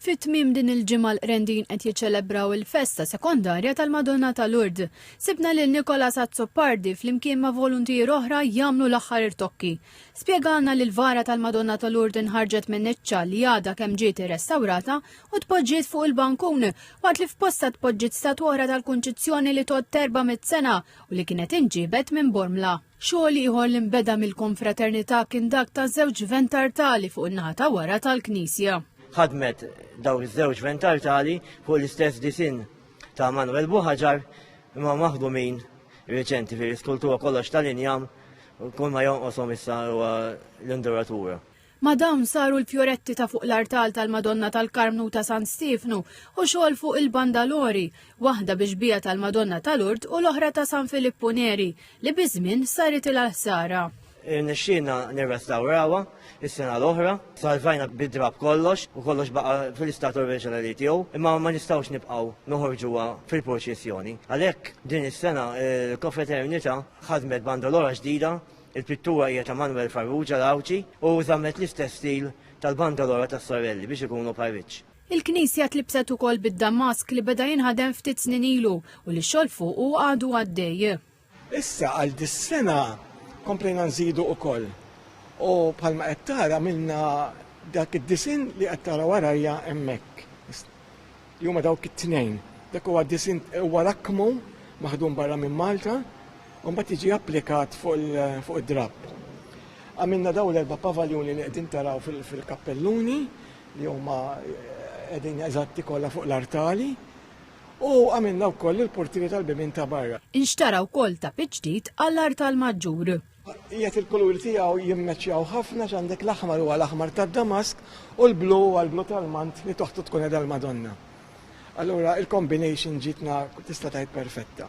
Fit-tmiem din il-ġimgħa l-qrendin qed jiċċelebraw il-festa sekondarja tal-Madonna ta' Lourdes. Sibna lil Nicola Sazzopardi flimkien ma' voluntier oħra jagħmlu l-aħħar irtokki. Spjegana li l-vara tal-Madonna ta' Lourdes inħarġet minn niċċa li għadha kemm ġiet irrestawrata u tpoġġiet fuq il-bankun waqt li f'posta tpoġġiet statwa oħra tal-Kunċizzjoni li tot 400 sena u li kienet inġibet minn Bormla. Xogħol ieħor li nbeda mill-konfraternità kien dak ta' żewġ ventartali fuq in-naħa ta' wara tal-Knisja. Ħadmet daw iż-żewġ ventartali fuq l-istess disin ta' Manuel Buħaġar imma maħdumin reċenti fil-iskultura kollox tal-injam kull ma jonqoshom issa huwa l-induratura. Ma dawn saru l-fjoretti ta' fuq l-artal tal-Madonna tal-Karmnu ta' San Stefnu u xogħol fuq il-Bandalori, waħda biex bija tal-Madonna ta' Lourdes u l-oħra ta' San Filippo Neri li biżmien saret il-ħsara. Nixxina nirrestawrawa is-sena l-oħra, salvajna bid-drab kollox u kollox baqa fil-istat oriġinali tiegħu, imma ma nistgħux nibqgħu noħorġuha fil-proċessjoni. Għalhekk din is-sena l-konfraternità ħadmet bandolora ġdida, il-pittura hija ta' Manuel Farrugia Lawċi u żammet l-istess stil tal-bandolora tas-sorelli biex ikunu parriċ. Il-Knisja tlibset ukoll bid-damask li beda jinħadem ftit snin ilu u li x-xogħol fuqu għadu għaddej. Issa għal dis-sena komplejna nżidu ukoll. U bħalma qed tara għamilna dak id-disin li qed tara warajja hemmhekk. Huma dawk it-tnejn. Dak huwa disin huwa rakmu maħdum barra minn Malta u mbagħad jiġi applikat fuq id-drab. Għamilna daw l-erba' pavaljuni li qegħdin taraw fil-kappelluni li huma qegħdin eżatti kollha fuq l-artali. U għamilna wkoll il-portieri tal-bibien ta' barra. Inxtara wkoll ta' ġdid għall-artal maġġur. Qiegħed il-kuluri tiegħu jimmeċċjaw ħafna x'għandek l-aħmar huwa l-aħmar tad-damask u l-blu huwa l-blu tal-mant li toħtu tkun qiegħda l-Madonna. Allura il-combination ġitna tista' tgħid perfetta.